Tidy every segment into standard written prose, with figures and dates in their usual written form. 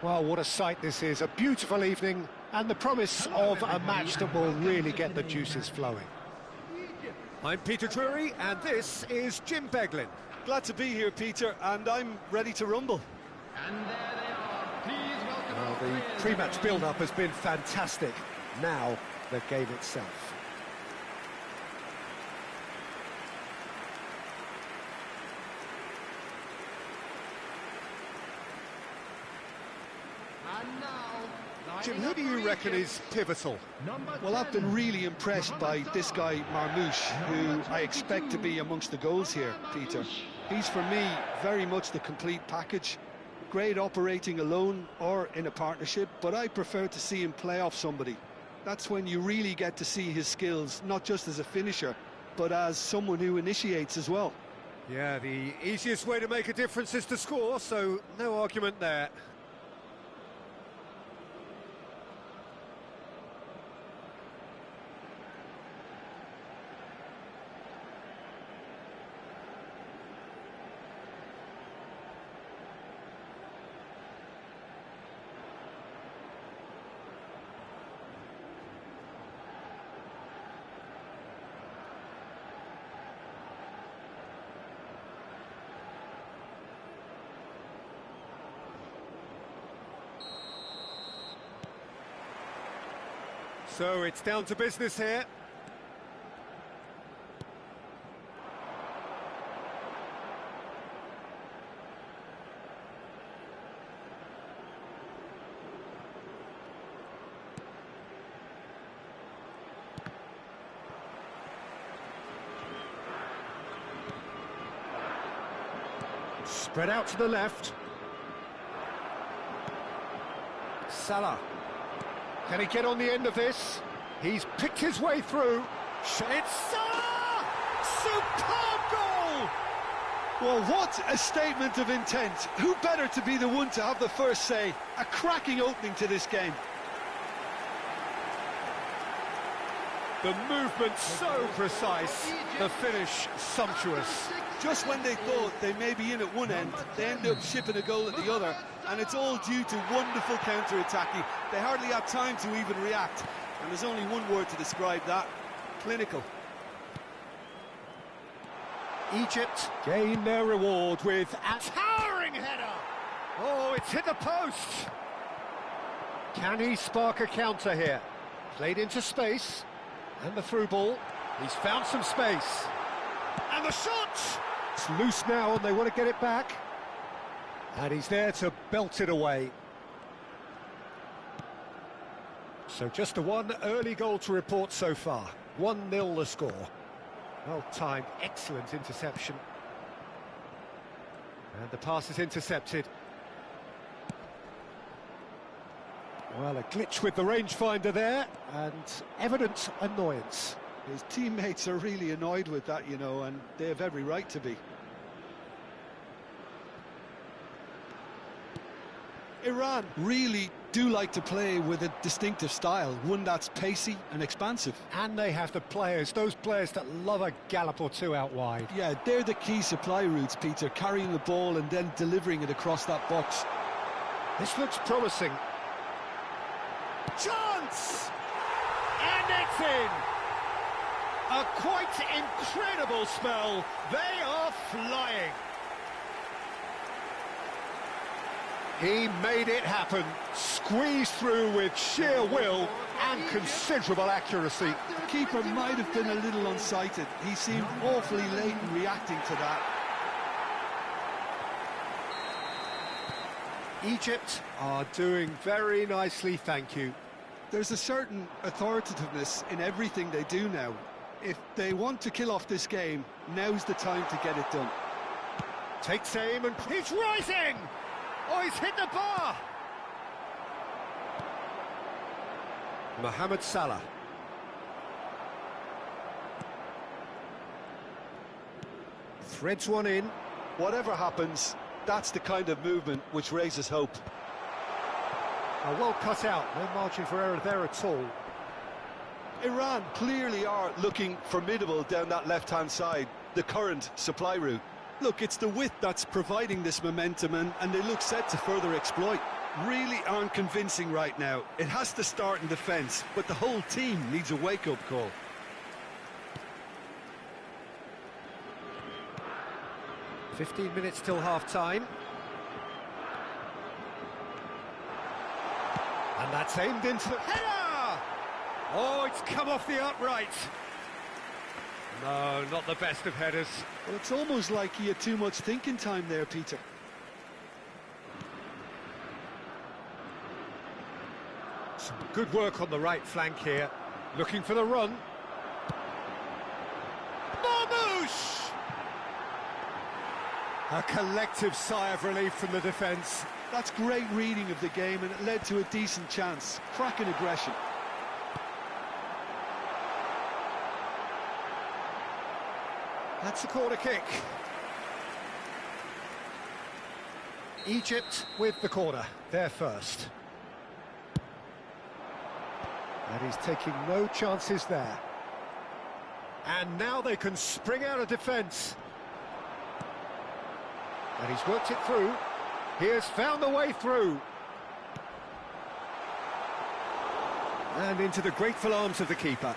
Well, what a sight this is. A beautiful evening and the promise of a match that will really get the juices flowing. I'm Peter Drury and this is Jim Beglin. Glad to be here, Peter, and I'm ready to rumble. And there they are. Please welcome. Well, the pre-match build-up has been fantastic. Now, the game itself. Jim, who do you reckon is pivotal? Well, I've been really impressed by this guy, Marmoush, who I expect to be amongst the goals here, Peter. He's, for me, very much the complete package. Great operating alone or in a partnership, but I prefer to see him play off somebody. That's when you really get to see his skills, not just as a finisher, but as someone who initiates as well. Yeah, the easiest way to make a difference is to score, so no argument there. So it's down to business here. Spread out to the left. Salah. Can he get on the end of this? He's picked his way through. It's Salah! Superb goal! Well, what a statement of intent. Who better to be the one to have the first say? A cracking opening to this game. The movement so precise, the finish sumptuous. Just when they thought they may be in at one end, they end up shipping a goal at the other, and it's all due to wonderful counter-attacking. They hardly had time to even react, and there's only one word to describe that: clinical. Egypt gain their reward with a towering header. Oh, it's hit the post. Can he spark a counter here? Played into space, and the through ball. He's found some space. And the shot! It's loose now and they want to get it back. And he's there to belt it away. So just the one early goal to report so far. 1-0 the score. Well-timed, excellent interception. And the pass is intercepted. Well, a glitch with the rangefinder there, and evident annoyance. His teammates are really annoyed with that, you know, and they have every right to be. Iran really do like to play with a distinctive style, one that's pacey and expansive. And they have the players, those players that love a gallop or two out wide. Yeah, they're the key supply routes, Peter, carrying the ball and then delivering it across that box. This looks promising. Chance! And it's in! A quite incredible spell. They are flying. He made it happen, squeezed through with sheer will and considerable accuracy. The keeper might have been a little unsighted. He seemed awfully late in reacting to that. Egypt are doing very nicely, thank you. There's a certain authoritativeness in everything they do now. If they want to kill off this game, now's the time to get it done. Takes aim and he's rising! Oh, he's hit the bar! Mohamed Salah. Threads one in. Whatever happens, that's the kind of movement which raises hope. Well cut out, no margin for error there at all. Iran clearly are looking formidable down that left-hand side, the current supply route. Look, it's the width that's providing this momentum, and they look set to further exploit. Really aren't convincing right now. It has to start in defence, but the whole team needs a wake-up call. "15 minutes till half-time. And that's aimed into the header! Oh, it's come off the upright. No, not the best of headers. Well, it's almost like he had too much thinking time there, Peter. Some good work on the right flank here. Looking for the run. Marmouche! A collective sigh of relief from the defence. That's great reading of the game, and it led to a decent chance. Cracking aggression. That's a corner kick. Egypt with the corner, they're first. And he's taking no chances there. And now they can spring out of defence. And he's worked it through. He has found the way through. And into the grateful arms of the keeper.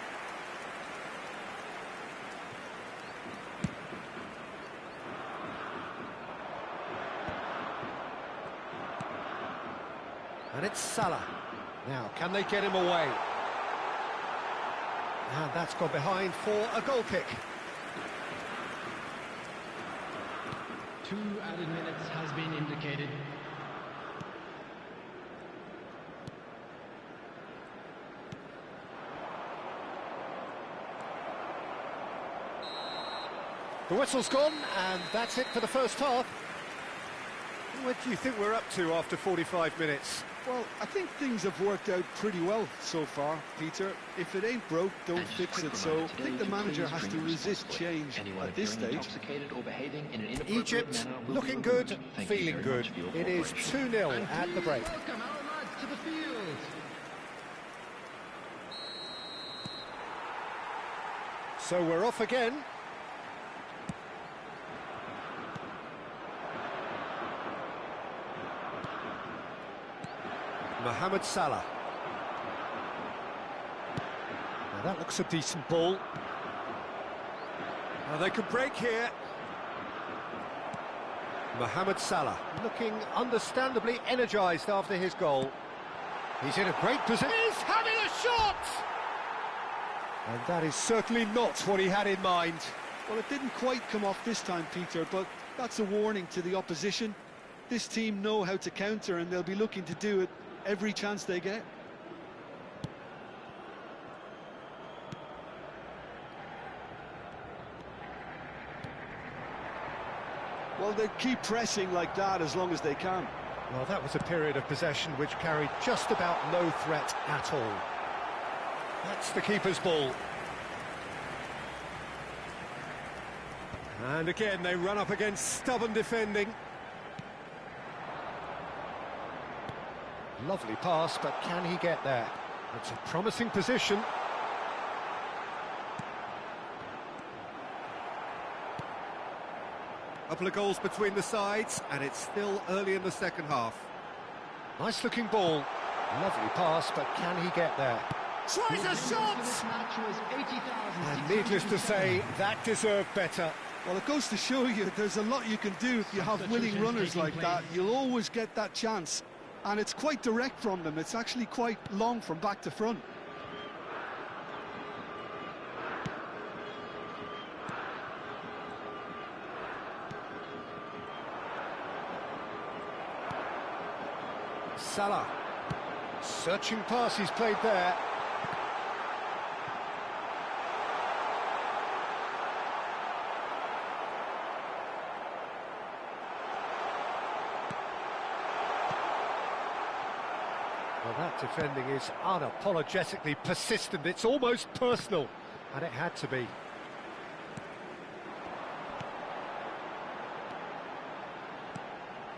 And it's Salah. Now, can they get him away? And that's gone behind for a goal kick. 2 added minutes has been indicated. The whistle's gone, and that's it for the first half. What do you think we're up to after 45 minutes? Well, I think things have worked out pretty well so far, Peter. If it ain't broke, don't fix it. So I think the manager has to resist change at this stage. Egypt looking good, feeling good. It is 2-0 at the break. Welcome our lads to the field. So we're off again. Mohamed Salah. Now that looks a decent ball. Now they can break here. Mohamed Salah looking understandably energised after his goal. He's in a great position. He's having a shot! And that is certainly not what he had in mind. Well, it didn't quite come off this time, Peter, but that's a warning to the opposition. This team know how to counter, and they'll be looking to do it every chance they get. Well, they keep pressing like that as long as they can. Well, that was a period of possession which carried just about no threat at all. That's the keeper's ball. And again, they run up against stubborn defending. Lovely pass, but can he get there? It's a promising position. Couple of goals between the sides, and it's still early in the second half. Nice looking ball. Lovely pass, but can he get there? Tries a shot! And needless to say, that deserved better. Well, it goes to show you there's a lot you can do if you have willing runners like that. You'll always get that chance. And it's quite direct from them. It's actually quite long from back to front. Salah. Searching pass he's played there. Well, that defending is unapologetically persistent. It's almost personal, and it had to be.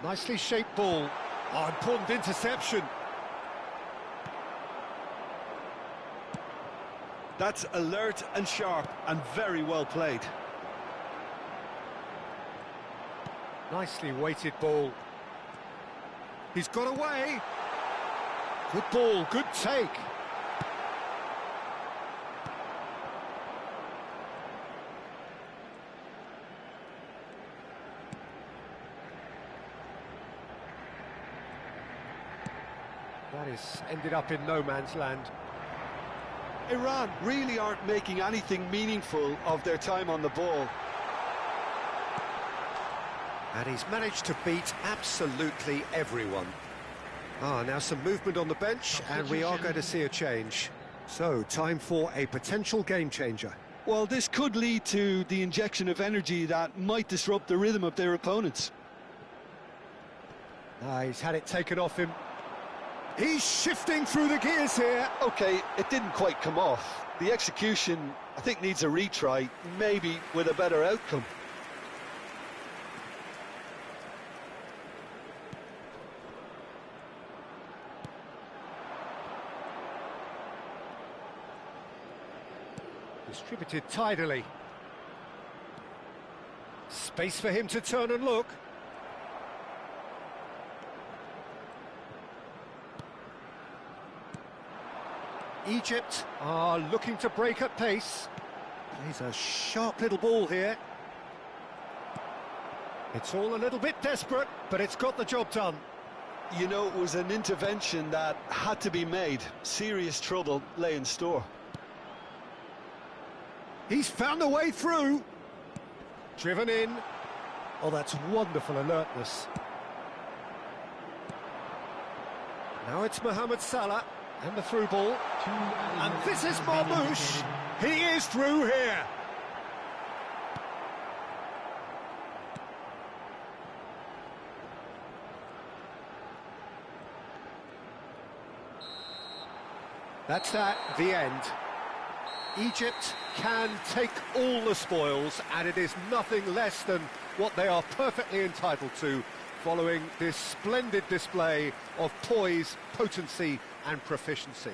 Nicely shaped ball. Oh, important interception. That's alert and sharp and very well played. Nicely weighted ball. He's got away. Good ball, good take. That is ended up in no man's land. Iran really aren't making anything meaningful of their time on the ball. And he's managed to beat absolutely everyone. Now some movement on the bench, and we are going to see a change. So, time for a potential game changer. Well, this could lead to the injection of energy that might disrupt the rhythm of their opponents. He's had it taken off him. He's shifting through the gears here. Okay, it didn't quite come off. The execution, I think, needs a retry, maybe with a better outcome. Distributed tidily. Space for him to turn and look. Egypt are looking to break at pace. Plays a sharp little ball here. It's all a little bit desperate, but it's got the job done. You know, it was an intervention that had to be made. Serious trouble lay in store. He's found a way through. Driven in. Oh, that's wonderful alertness. Now it's Mohamed Salah and the through ball. And this is Marmoush. He is through here. That's that, the end. Egypt can take all the spoils, and it is nothing less than what they are perfectly entitled to, following this splendid display of poise, potency and proficiency.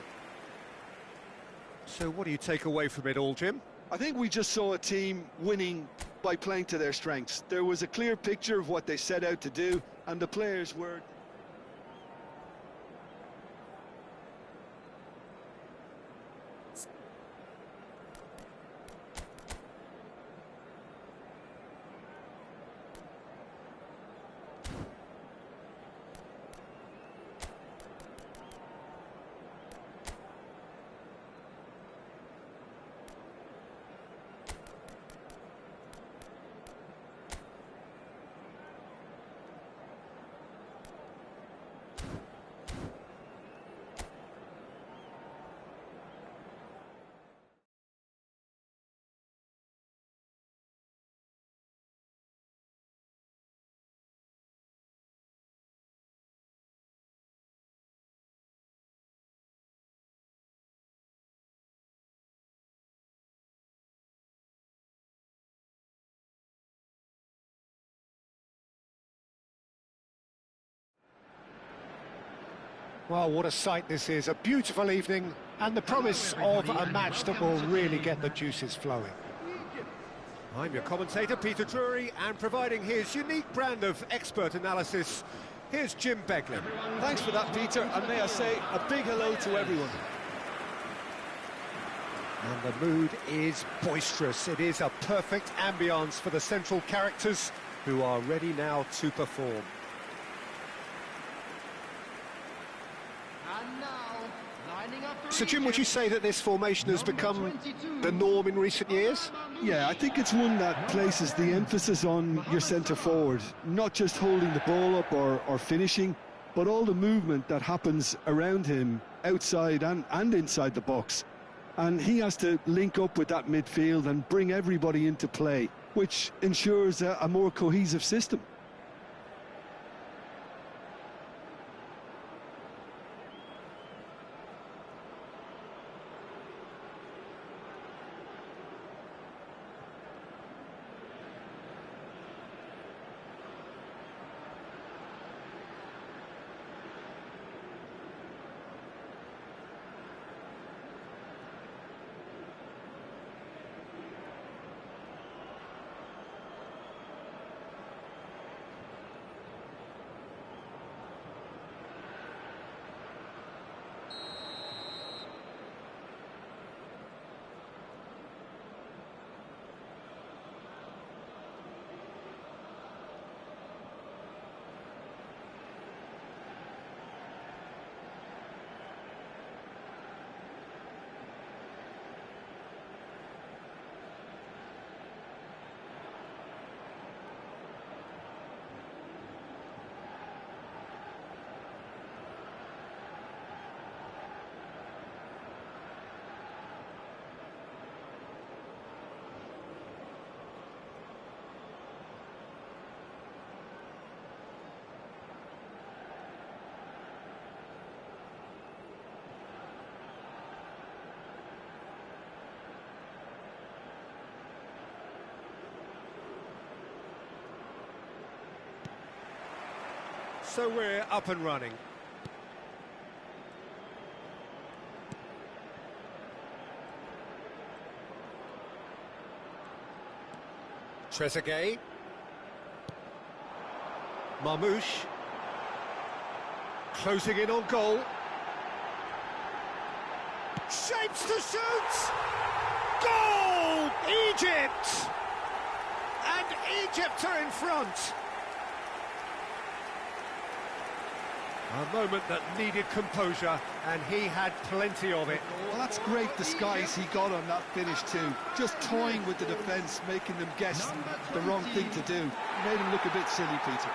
So what do you take away from it all, Jim? I think we just saw a team winning by playing to their strengths. There was a clear picture of what they set out to do, and the players were... Well, what a sight this is, a beautiful evening and the promise of a match that will really get the juices flowing. I'm your commentator, Peter Drury, and providing his unique brand of expert analysis, here's Jim Beglin. Thanks for that, Peter, and may I say a big hello to everyone. And the mood is boisterous. It is a perfect ambience for the central characters who are ready now to perform. So, Jim, would you say that this formation has become the norm in recent years? Yeah, I think it's one that places the emphasis on your centre-forward, not just holding the ball up or finishing, but all the movement that happens around him, outside and inside the box. And he has to link up with that midfield and bring everybody into play, which ensures a more cohesive system. So we're up and running. Trezeguet. Marmoush. Closing in on goal. Shapes to shoot! Goal! Egypt! And Egypt are in front. A moment that needed composure, and he had plenty of it. Well, that's great disguise he got on that finish too. Just toying with the defence, making them guess the wrong thing to do. Made him look a bit silly, Peter.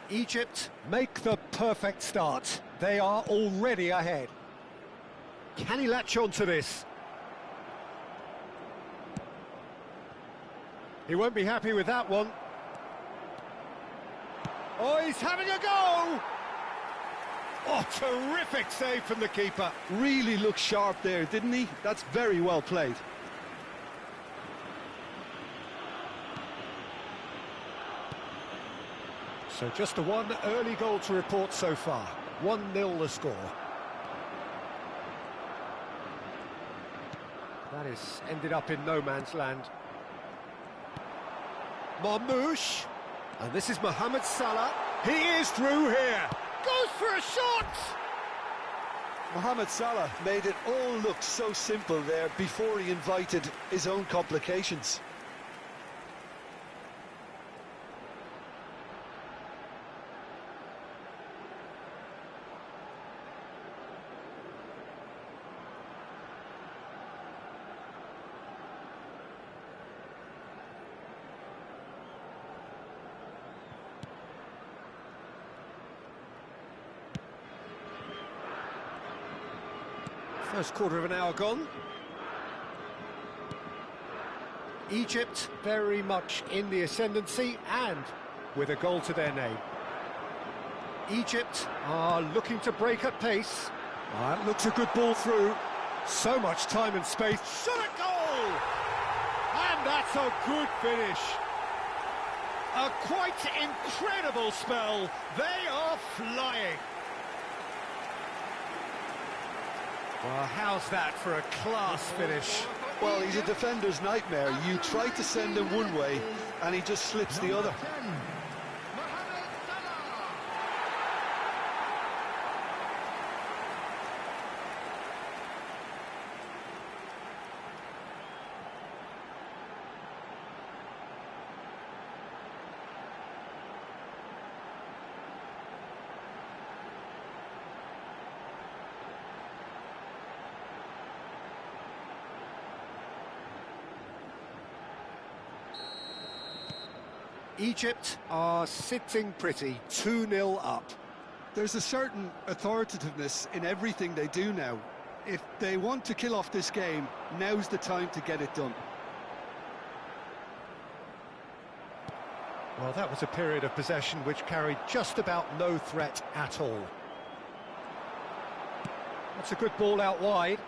Egypt make the perfect start. They are already ahead. Can he latch on to this? He won't be happy with that one. Oh, he's having a go! Oh, terrific save from the keeper. Really looked sharp there, didn't he? That's very well played. So just the one early goal to report so far. 1-0 the score. That has ended up in no man's land. Marmoush. And this is Mohamed Salah. He is through here. Goes for a shot! Mohamed Salah made it all look so simple there before he invited his own complications. First quarter of an hour gone. Egypt very much in the ascendancy and with a goal to their name. Egypt are looking to break at pace. That looks a good ball through. So much time and space. Shot a goal! And that's a good finish. A quite incredible spell. They are flying. Well, how's that for a class finish? Well, he's a defender's nightmare. You try to send him one way, and he just slips the other. Egypt are sitting pretty, 2-0 up. There's a certain authoritativeness in everything they do now. If they want to kill off this game, now's the time to get it done. Well, that was a period of possession which carried just about no threat at all. That's a good ball out wide.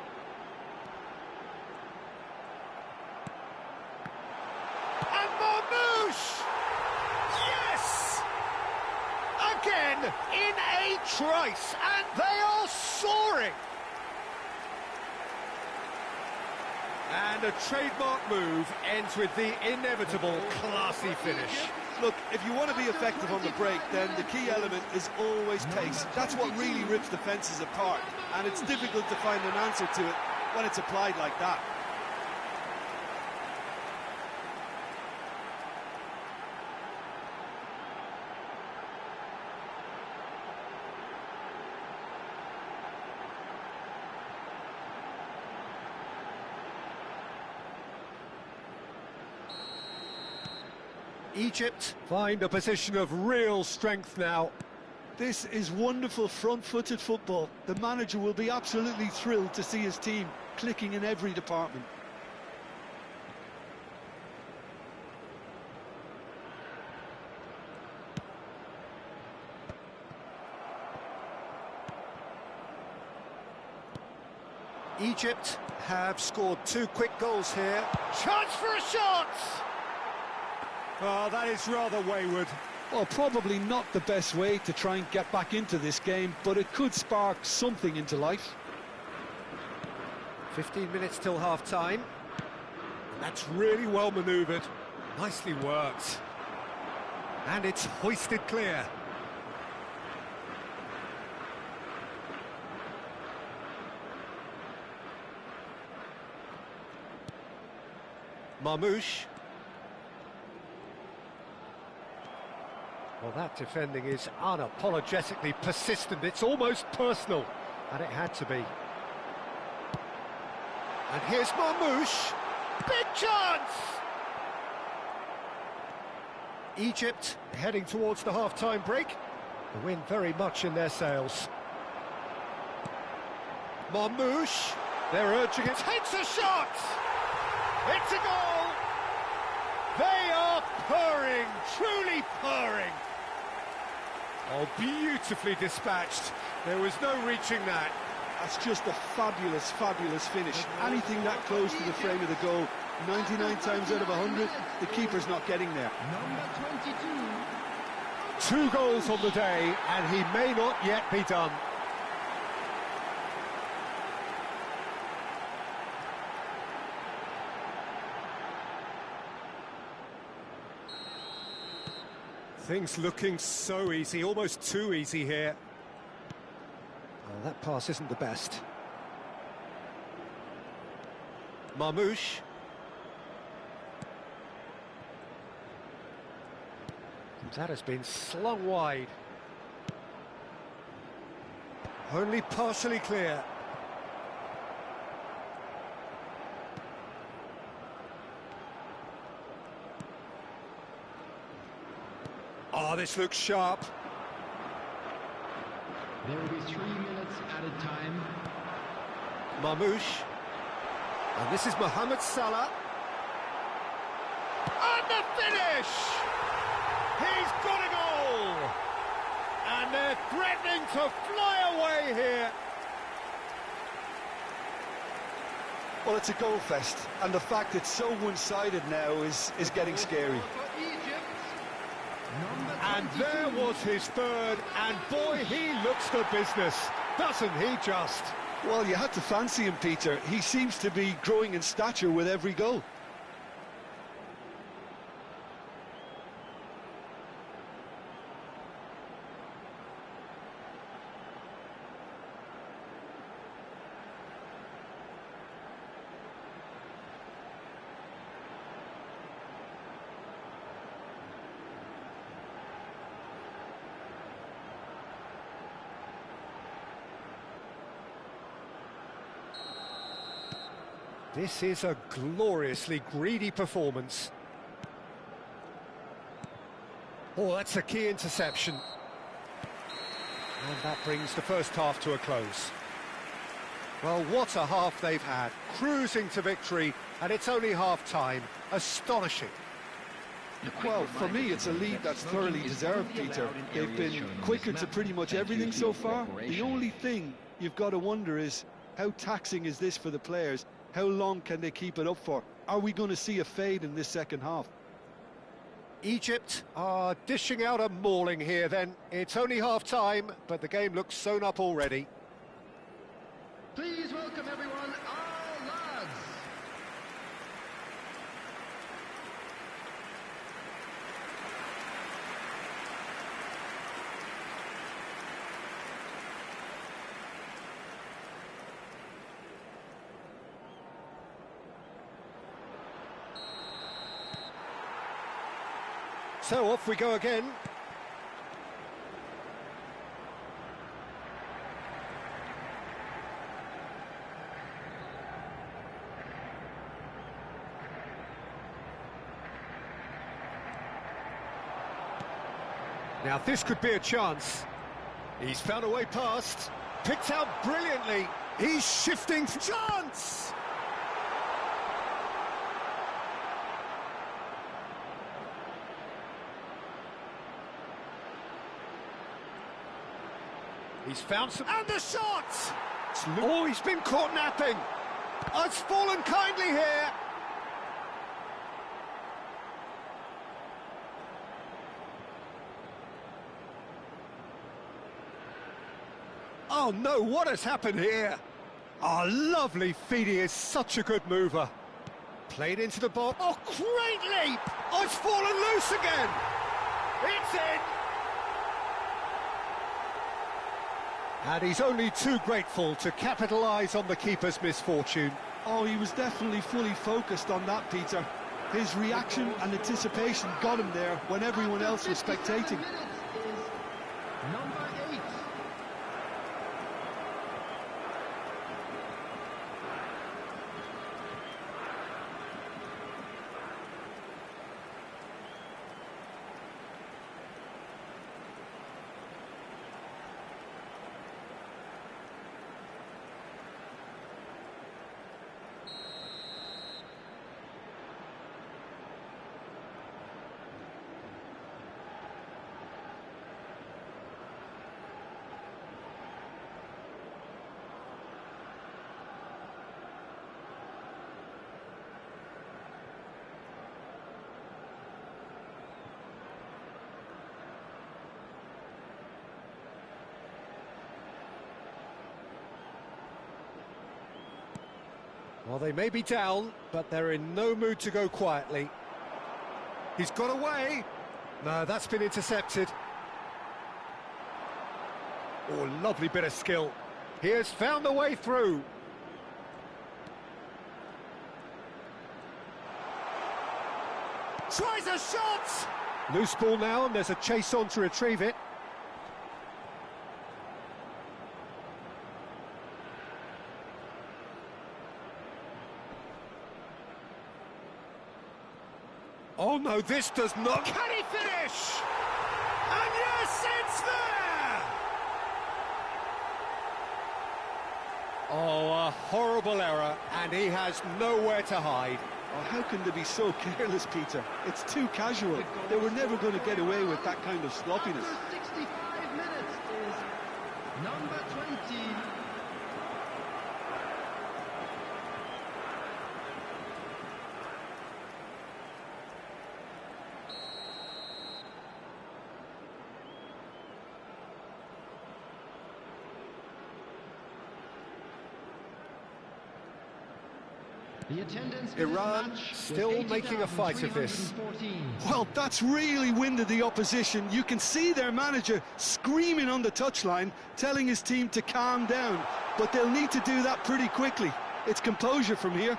And Marmoush! Yes! Again, in a trice, and they are soaring! And a trademark move ends with the inevitable classy finish. Look, if you want to be effective on the break, then the key element is always pace. That's what really rips defences apart, and it's difficult to find an answer to it when it's applied like that. Egypt find a position of real strength now. This is wonderful front-footed football. The manager will be absolutely thrilled to see his team clicking in every department. Egypt have scored 2 quick goals here. Chance for a shot! Oh, that is rather wayward. Well, probably not the best way to try and get back into this game, but it could spark something into life. 15 minutes till half-time. That's really well manoeuvred. Nicely worked. And it's hoisted clear. Marmoush. Well, that defending is unapologetically persistent. It's almost personal, and it had to be. And here's Marmoush. Big chance! Egypt heading towards the half-time break. The wind very much in their sails. Marmoush, they're urging it. Takes a shot! It's a goal! They are purring, truly purring. Oh, beautifully dispatched. There was no reaching that. That's just a fabulous, fabulous finish. Anything that close to the frame of the goal, 99 times out of 100, the keeper's not getting there. Number 22. 2 goals on the day, and he may not yet be done. Things looking so easy, almost too easy here. Oh, that pass isn't the best. Marmoush. That has been slung wide. Only partially clear. Oh, this looks sharp. There will be 3 minutes added time. Marmoush. And this is Mohamed Salah. And the finish! He's got a goal! And they're threatening to fly away here. Well, it's a goal fest, and the fact it's so one-sided now is getting scary. And there was his third, and boy, he looks the business, doesn't he just? Well, you had to fancy him, Peter. He seems to be growing in stature with every goal. This is a gloriously greedy performance. Oh, that's a key interception. And that brings the first half to a close. Well, what a half they've had. Cruising to victory, and it's only half-time. Astonishing. Well, for me, it's a lead that's thoroughly deserved, Peter. They've been quicker to pretty much everything so far. The only thing you've got to wonder is, how taxing is this for the players? How long can they keep it up for? Are we going to see a fade in this second half? Egypt are dishing out a mauling here then. It's only half-time, but the game looks sewn up already. Please welcome everyone, our lads. So off we go again. Now this could be a chance. He's found a way past, picked out brilliantly. He's shifting for chance. He's found some, and the shot! Oh, he's been caught napping. Oh, it's fallen kindly here. Oh no, what has happened here? Oh, lovely feed, he is such a good mover. Played into the box. Oh, great leap! Oh, it's fallen loose again! It's in! And he's only too grateful to capitalise on the keeper's misfortune. Oh, he was definitely fully focused on that, Peter. His reaction and anticipation got him there when everyone else was spectating. Number 8. Well, they may be down, but they're in no mood to go quietly. He's got away. No, that's been intercepted. Oh, lovely bit of skill. He has found the way through. Tries a shot! Loose ball now, and there's a chase on to retrieve it. Oh no, this does not... Can he finish? And yes, it's there! Oh, a horrible error, and he has nowhere to hide. Oh, how can they be so careless, Peter? It's too casual. They were never going to get away with that kind of sloppiness. After 65 minutes is number 20. Iran still making a fight of this. Well, that's really winded the opposition. You can see their manager screaming on the touchline, telling his team to calm down. But they'll need to do that pretty quickly. It's composure from here.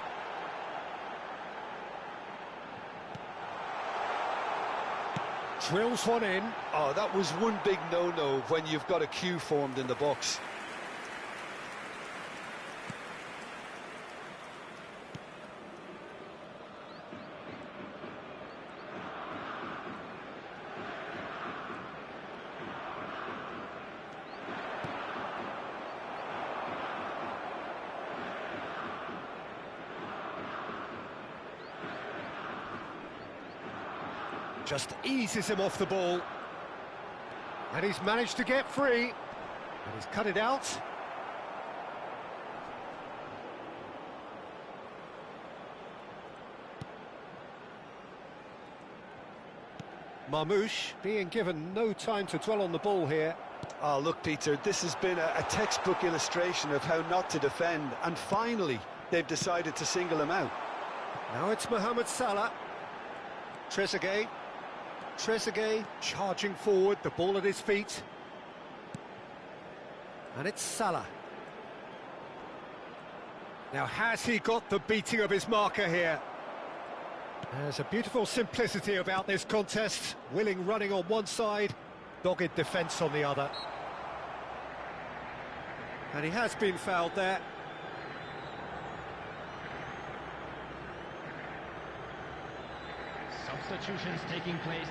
Drills one in. Oh, that was one big no-no when you've got a queue formed in the box. Just eases him off the ball. And he's managed to get free. And he's cut it out. Marmoush being given no time to dwell on the ball here. Oh, look, Peter, this has been a textbook illustration of how not to defend. And finally, they've decided to single him out. Now it's Mohamed Salah. Trezeguet. Trezeguet charging forward, the ball at his feet. And it's Salah. Now, has he got the beating of his marker here? There's a beautiful simplicity about this contest. Willing running on one side, dogged defence on the other. And he has been fouled there. Substitutions taking place.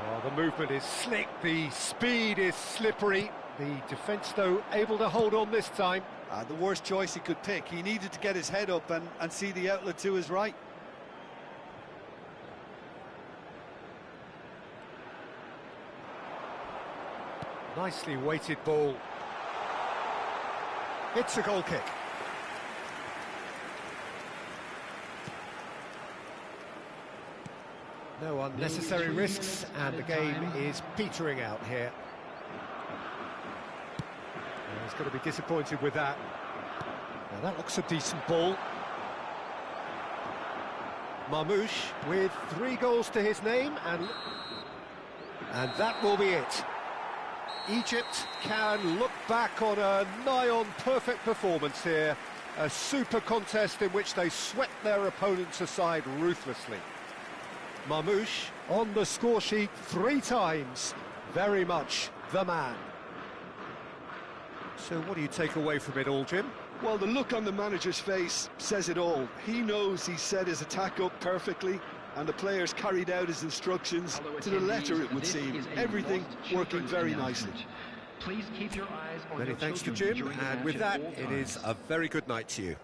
Oh, the movement is slick, the speed is slippery. The defence, though, able to hold on this time. The worst choice he could pick. He needed to get his head up and see the outlet to his right. Nicely weighted ball. It's a goal kick. No unnecessary risks, and the game is petering out here. He's got to be disappointed with that. Now that looks a decent ball. Marmoush with 3 goals to his name, and that will be it. Egypt can look back on a nigh-on perfect performance here. A super contest in which they swept their opponents aside ruthlessly. Marmoush on the score sheet 3 times. Very much the man. So what do you take away from it all, Jim? Well, the look on the manager's face says it all. He knows he set his attack up perfectly, and the players carried out his instructions to the letter, it would seem. Everything working very nicely. Please keep your eyes on Many thanks to Jim, and with that, it is a very good night to you.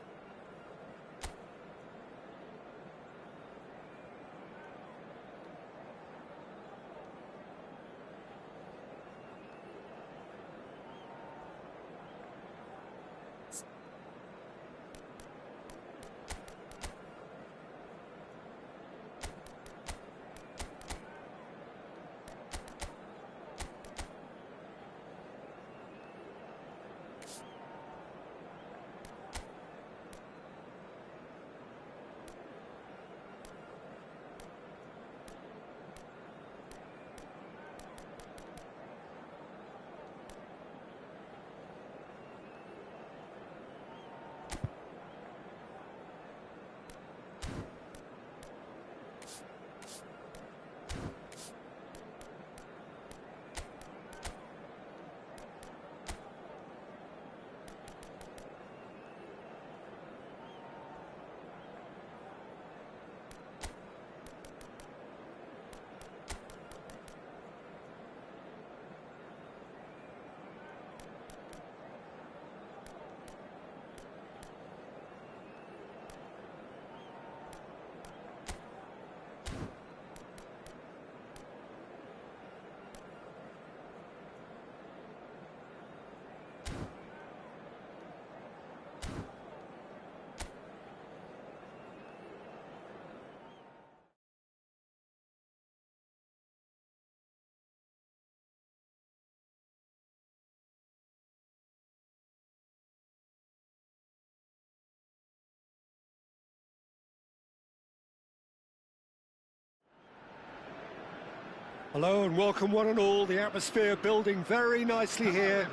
Hello and welcome one and all. The atmosphere building very nicely here.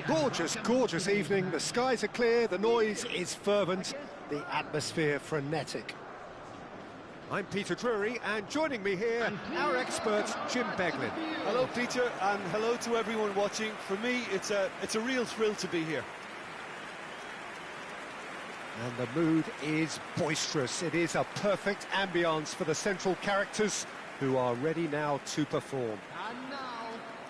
Gorgeous, gorgeous evening. The skies are clear, the noise is fervent, the atmosphere frenetic. I'm Peter Drury, and joining me here, our expert, Jim Beglin. Hello, Peter, and hello to everyone watching. For me, it's a real thrill to be here. And the mood is boisterous. It is a perfect ambience for the central characters, who are ready now to perform. And now,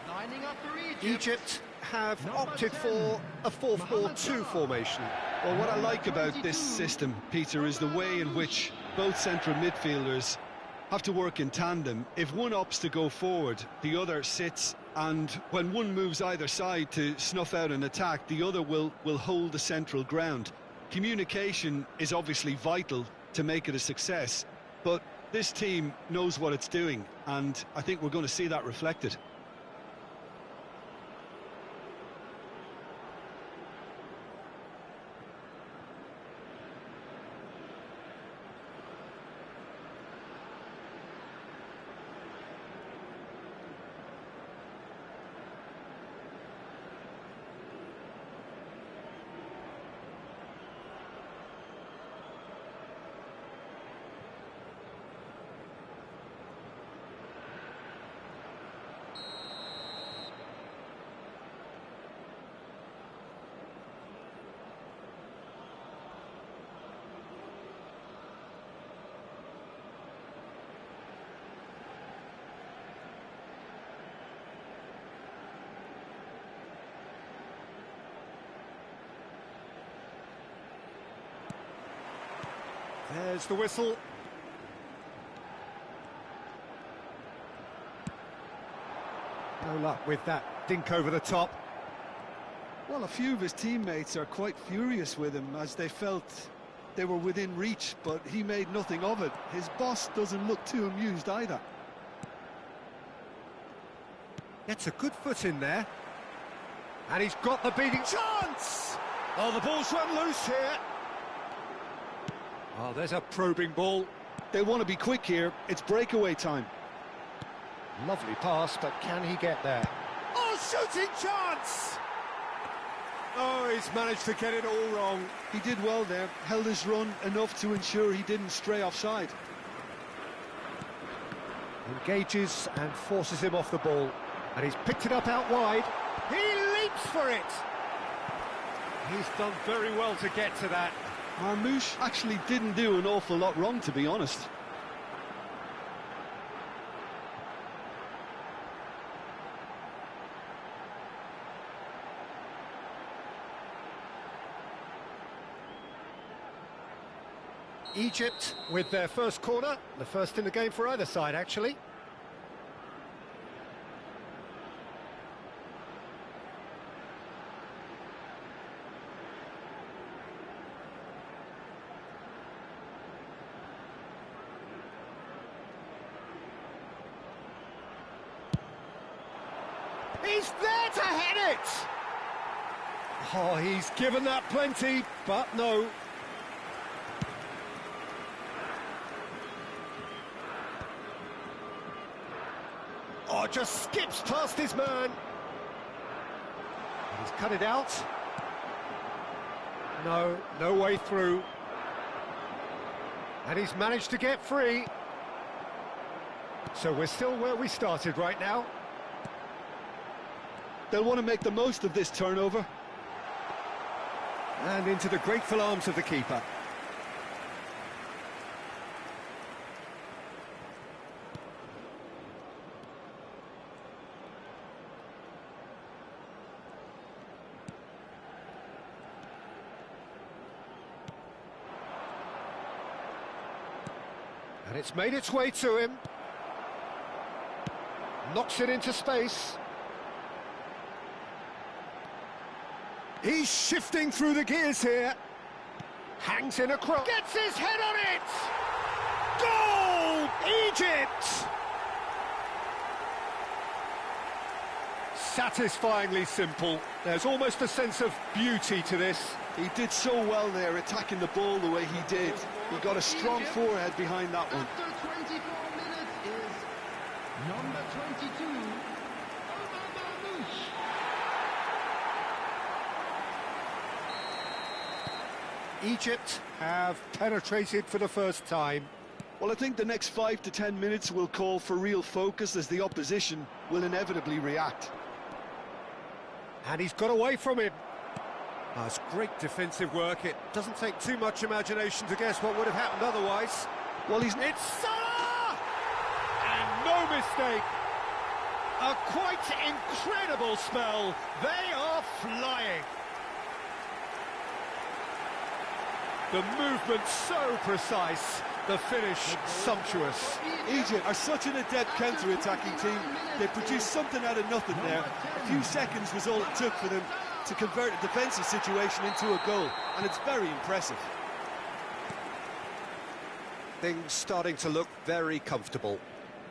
lining up for Egypt have opted for a 4-4-2 formation. Well, what I like about this system, Peter, is the way in which both central midfielders have to work in tandem. If one opts to go forward, the other sits, and when one moves either side to snuff out an attack, the other will hold the central ground. Communication is obviously vital to make it a success, but this team knows what it's doing, and I think we're going to see that reflected. There's the whistle. No luck with that dink over the top. Well, a few of his teammates are quite furious with him as they felt they were within reach, but he made nothing of it. His boss doesn't look too amused either. Gets a good foot in there. And he's got the beating chance! Oh, the ball's run loose here. Oh, there's a probing ball. They want to be quick here. It's breakaway time. Lovely pass, but can he get there? Oh, shooting chance! Oh, he's managed to get it all wrong. He did well there, held his run enough to ensure he didn't stray offside. Engages and forces him off the ball. And he's picked it up out wide. He leaps for it! He's done very well to get to that. Marmoush actually didn't do an awful lot wrong, to be honest. Egypt with their first corner, the first in the game for either side, actually. He's there to head it! Oh, he's given that plenty, but no. Oh, just skips past his man. He's cut it out. No way through. And he's managed to get free. So we're still where we started right now. They'll want to make the most of this turnover. And into the grateful arms of the keeper. And it's made its way to him. Knocks it into space. He's shifting through the gears here. Hangs in a cross. Gets his head on it! Goal! Egypt! Satisfyingly simple. There's almost a sense of beauty to this. He did so well there, attacking the ball the way he did. He got a strong forehead behind that one. After 24 minutes is number 22, Marmoush. Egypt have penetrated for the first time. Well, I think the next 5 to 10 minutes will call for real focus as the opposition will inevitably react. And he's got away from him. Oh, it's great defensive work. It doesn't take too much imagination to guess what would have happened otherwise. Well, It's Salah! And no mistake. A quite incredible spell. They are flying. The movement so precise, the finish sumptuous. Egypt are such an adept counter-attacking team. They produced something out of nothing there. A few seconds was all it took for them to convert a defensive situation into a goal, and it's very impressive. Things starting to look very comfortable.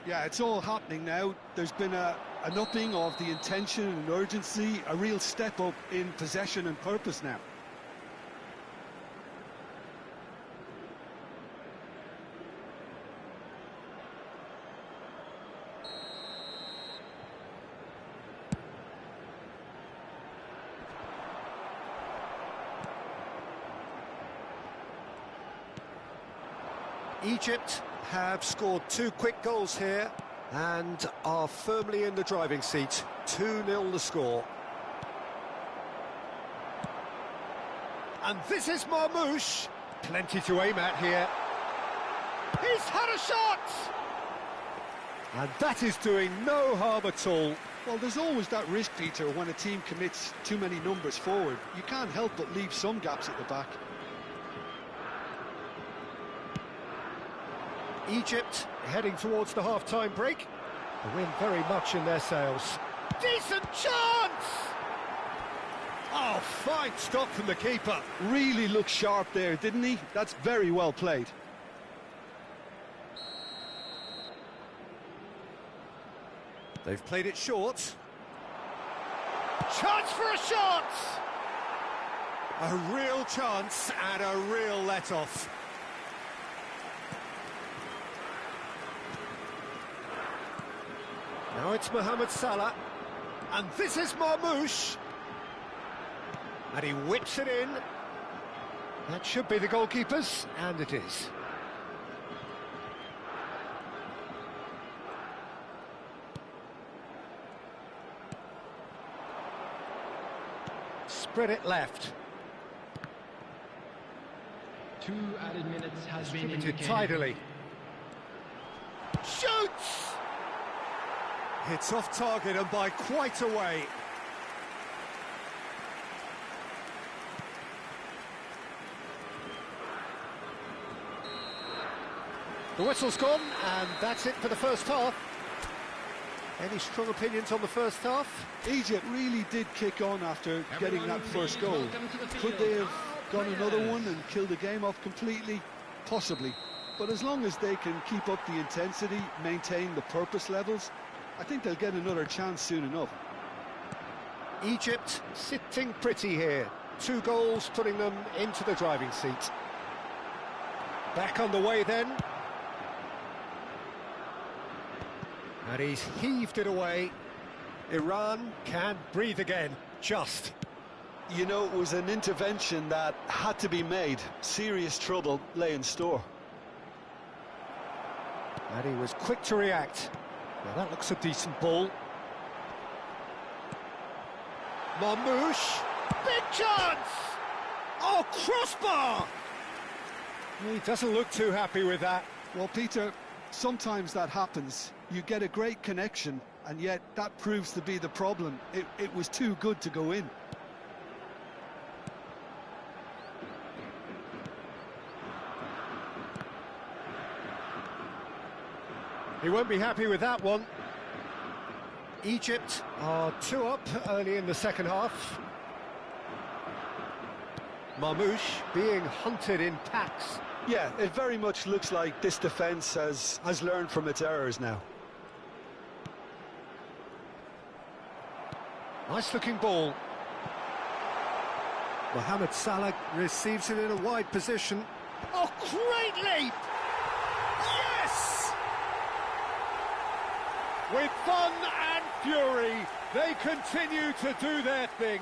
Yeah, it's all happening now. There's been an upping of the intention and urgency, a real step up in possession and purpose now. Egypt have scored 2 quick goals here and are firmly in the driving seat. 2-0 the score. And this is Marmoush. Plenty to aim at here. He's had a shot! And that is doing no harm at all. Well, there's always that risk, Peter, when a team commits too many numbers forward. You can't help but leave some gaps at the back. Egypt heading towards the half-time break. The wind very much in their sails. Decent chance! Oh, fine stop from the keeper. Really looked sharp there, didn't he? That's very well played. They've played it short. Chance for a shot! A real chance and a real let-off. Now it's Mohamed Salah. And this is Marmoush. And he whips it in. That should be the goalkeeper's, and it is. Spread it left. 2 added minutes has been Distributed indicated. tidily. Shoots! It's off target and by quite a way. The whistle's gone, and that's it for the first half. Any strong opinions on the first half? Egypt really did kick on after getting that first goal. Could they have gone another one and killed the game off completely? Possibly. But as long as they can keep up the intensity, maintain the purpose levels, I think they'll get another chance soon enough. Egypt sitting pretty here. 2 goals putting them into the driving seat. Back on the way then. And he's heaved it away. Iran can breathe again, just. You know, it was an intervention that had to be made. Serious trouble lay in store. And he was quick to react. Now that looks a decent ball. Marmoush, big chance! Oh, crossbar! He doesn't look too happy with that. Well, Peter, sometimes that happens. You get a great connection, and yet that proves to be the problem. It was too good to go in. He won't be happy with that one. Egypt are 2 up early in the second half. Marmoush being hunted in packs. Yeah, it very much looks like this defence has learned from its errors now. Nice looking ball. Mohamed Salah receives it in a wide position. Oh, great leap! Yes! With fun and fury, they continue to do their thing.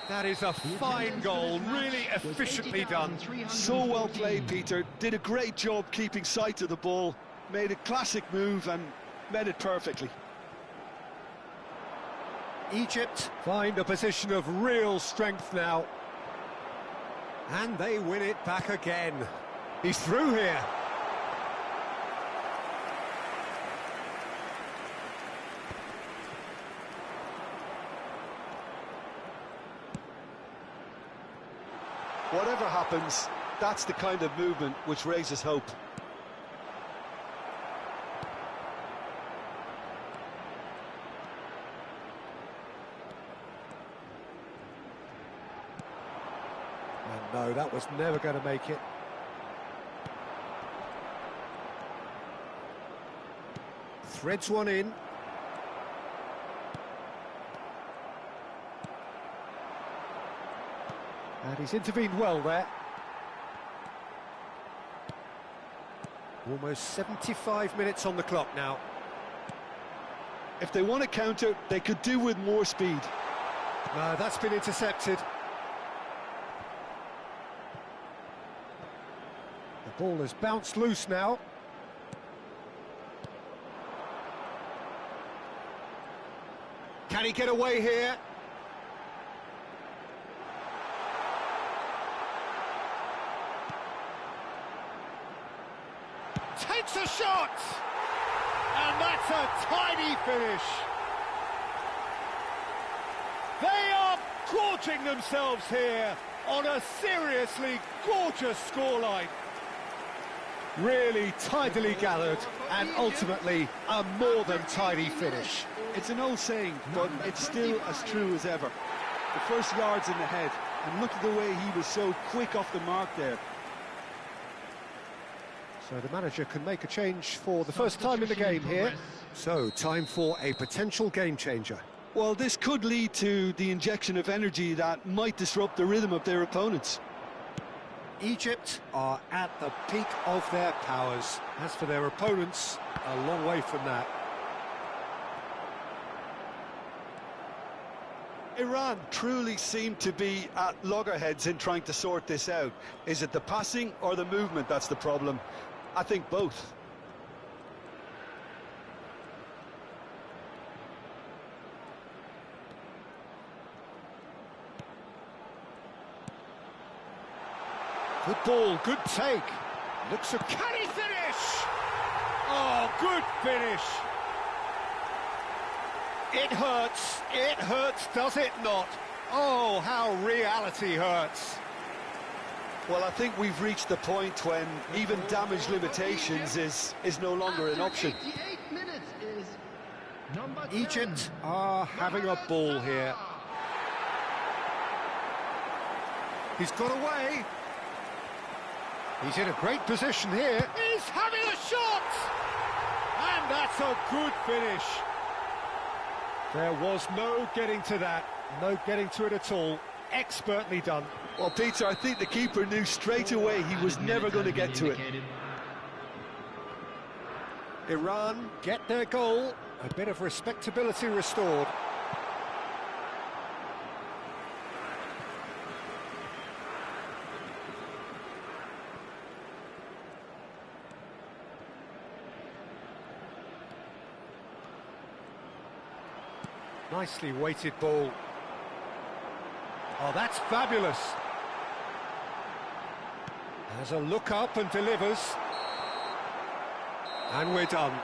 That is a fine goal, really efficiently done. So well played, Peter. Did a great job keeping sight of the ball. Made a classic move and met it perfectly. Egypt find a position of real strength now. And they win it back again. He's through here. Whatever happens, that's the kind of movement which raises hope. And no, that was never going to make it. Threads one in. And he's intervened well there. Almost 75 minutes on the clock now. If they want to counter, they could do with more speed. No, that's been intercepted. The ball has bounced loose now. Can he get away here? Takes a shot! And that's a tiny finish. They are gorging themselves here on a seriously gorgeous scoreline. Really tidily gathered, and ultimately a more than tidy finish. It's an old saying, but it's still as true as ever. The first yard's in the head, and look at the way he was so quick off the mark there. So the manager can make a change for the first time in the game here. So, time for a potential game changer. Well, this could lead to the injection of energy that might disrupt the rhythm of their opponents. Egypt are at the peak of their powers. As for their opponents, a long way from that. Iran truly seem to be at loggerheads in trying to sort this out. Is it the passing or the movement that's the problem? I think both. Good ball, good take. Looks a... Can he finish? Oh, good finish. It hurts, does it not? Oh, how reality hurts. Well, I think we've reached the point when even damage limitations is no longer an option. Egypt are having a ball here. He's got away. He's in a great position here. He's having a shot! And that's a good finish. There was no getting to that, no getting to it at all. Expertly done. Well, Peter, I think the keeper knew straight away he was never going to get to it. Iran get their goal, a bit of respectability restored. Nicely weighted ball. Oh, that's fabulous. Has a look up and delivers. And we're done.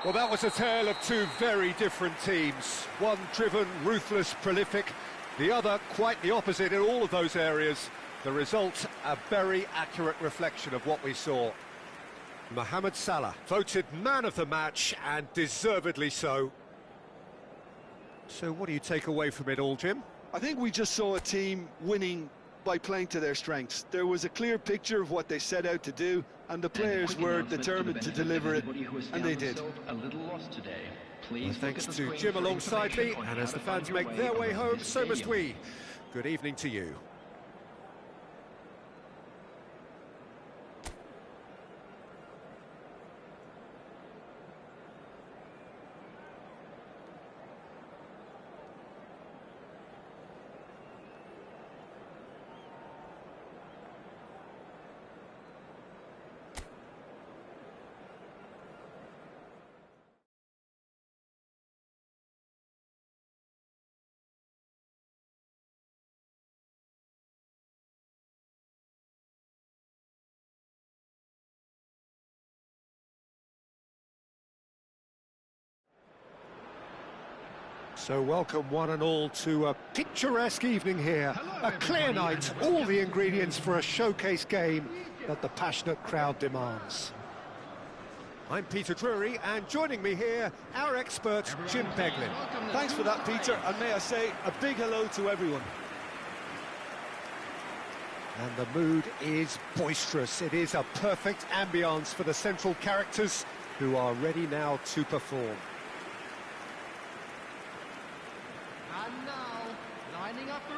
Well, that was a tale of two very different teams. One driven, ruthless, prolific. The other quite the opposite in all of those areas. The result, a very accurate reflection of what we saw. Mohamed Salah, voted man of the match, and deservedly so. So what do you take away from it all, Jim? I think we just saw a team winning by playing to their strengths. There was a clear picture of what they set out to do, and the players were determined to deliver it, and they did. Well, thanks to Jim alongside me, and as the fans make their way home, so must we. Good evening to you. So welcome one and all to a picturesque evening here. A clear night, all the ingredients for a showcase game that the passionate crowd demands. I'm Peter Drury, and joining me here, our expert, Jim Beglin. Thanks for that, Peter, and may I say a big hello to everyone. And the mood is boisterous. It is a perfect ambience for the central characters who are ready now to perform.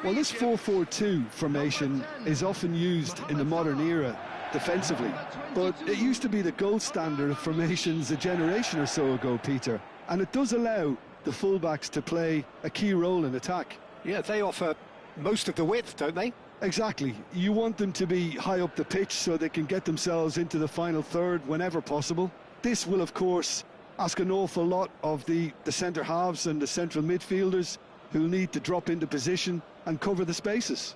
Well, this 4-4-2 formation is often used in the modern era defensively, but it used to be the gold standard of formations a generation or so ago, Peter, and it does allow the fullbacks to play a key role in attack. Yeah, they offer most of the width, don't they? Exactly. You want them to be high up the pitch so they can get themselves into the final third whenever possible. This will, of course, ask an awful lot of the centre halves and the central midfielders, who'll need to drop into position and cover the spaces.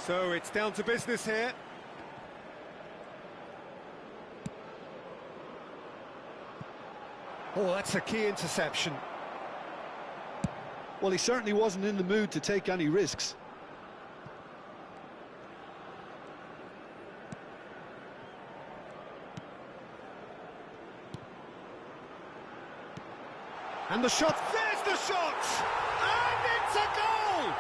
So it's down to business here. Oh, that's a key interception. Well, he certainly wasn't in the mood to take any risks. And the shot, there's the shot! And it's a goal!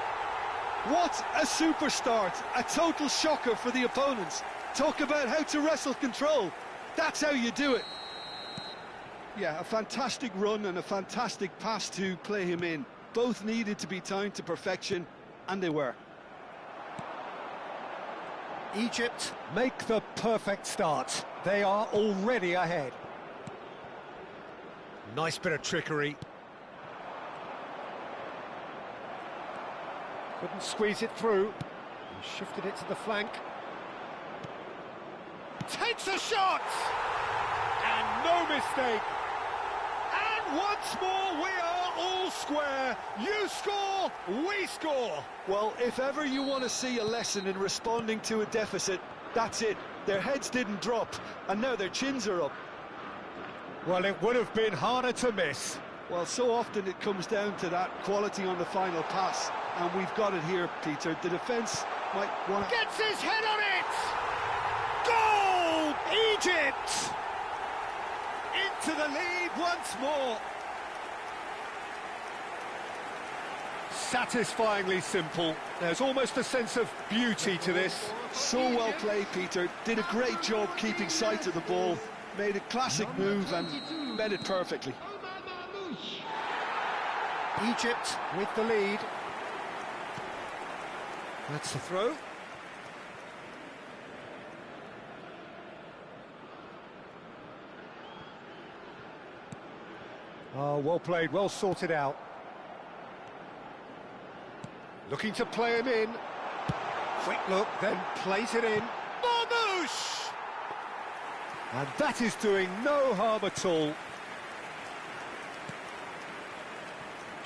What a super start, a total shocker for the opponents. Talk about how to wrestle control. That's how you do it. Yeah, a fantastic run and a fantastic pass to play him in. Both needed to be timed to perfection, and they were. Egypt make the perfect start. They are already ahead. Nice bit of trickery. Couldn't squeeze it through. He shifted it to the flank. Takes a shot! And no mistake. And once more we are all square. You score, we score. Well, if ever you want to see a lesson in responding to a deficit, that's it. Their heads didn't drop, and now their chins are up. Well, it would have been harder to miss. Well, so often it comes down to that quality on the final pass, and we've got it here, Peter. The defence might want to... Gets his head on it! Goal! Egypt! Into the lead once more. Satisfyingly simple. There's almost a sense of beauty to this. So well played, Peter. Did a great job keeping sight of the ball. Made a classic move and met it perfectly. Egypt with the lead. That's the throw. Oh, well played, well sorted out. Looking to play him in. Quick look, then plays it in. Marmoush! And that is doing no harm at all.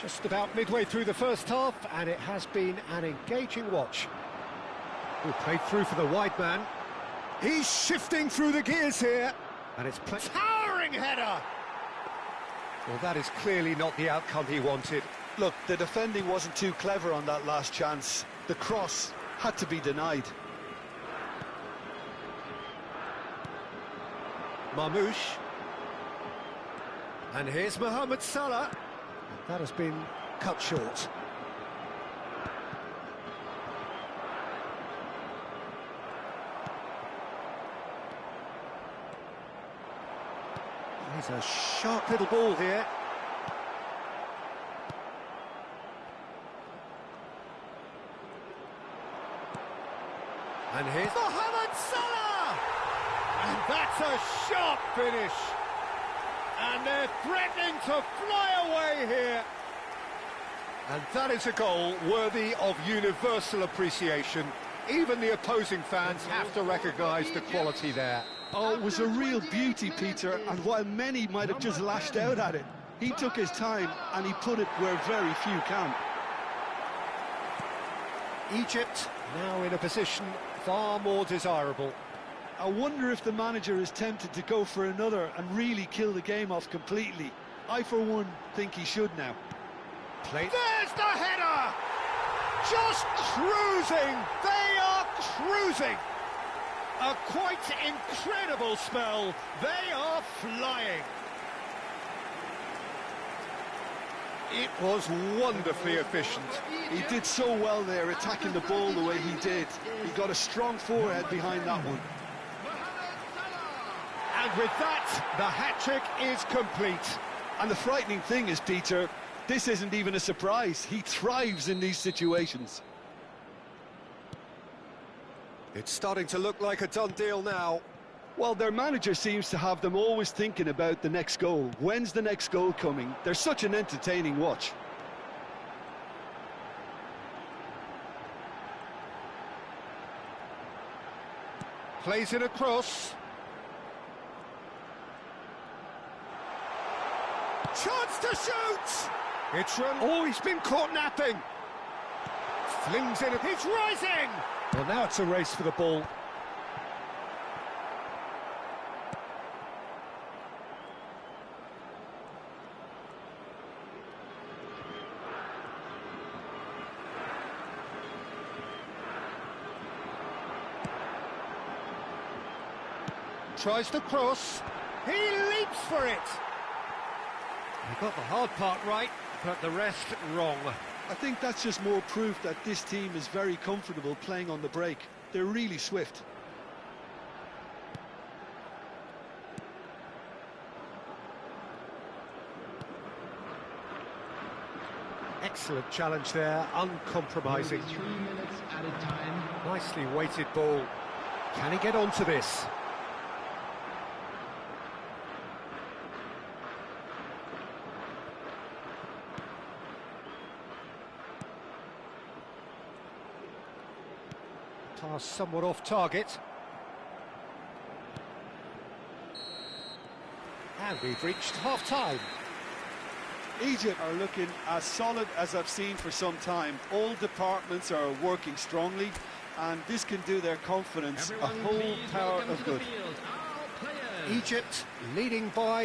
Just about midway through the first half, and it has been an engaging watch. Oh, played through for the wide man. He's shifting through the gears here. And it's towering header! Well, that is clearly not the outcome he wanted. Look, the defending wasn't too clever on that last chance. The cross had to be denied. Marmoush. And here's Mohamed Salah. That has been cut short. There's a sharp little ball here. And here's Mohamed Salah! And that's a sharp finish. And they're threatening to fly away here. And that is a goal worthy of universal appreciation. Even the opposing fans have to recognise the quality there. Oh, it was a real beauty, Peter, and while many might have just lashed out at it, he took his time and he put it where very few can. Egypt now in a position far more desirable. I wonder if the manager is tempted to go for another and really kill the game off completely. I, for one, think he should now. There's the header! Just cruising! They are cruising! A quite incredible spell. They are flying. It was wonderfully efficient. He did so well there, attacking the ball the way he did. He got a strong forehead behind that one. And with that, the hat-trick is complete. And the frightening thing is, Peter, this isn't even a surprise. He thrives in these situations. It's starting to look like a done deal now. Well, their manager seems to have them always thinking about the next goal. When's the next goal coming? They're such an entertaining watch. Plays it across. Chance to shoot! It's run. Oh, he's been caught napping. Flings in, he's rising! Well, now it's a race for the ball. Tries to cross. He leaps for it. He got the hard part right, but the rest wrong. I think that's just more proof that this team is very comfortable playing on the break. They're really swift. Excellent challenge there, uncompromising. 3 minutes added time. Nicely weighted ball. Can he get onto this? Pass somewhat off target. And we've reached half-time. Egypt are looking as solid as I've seen for some time. All departments are working strongly, and this can do their confidence a whole power of good. Egypt leading by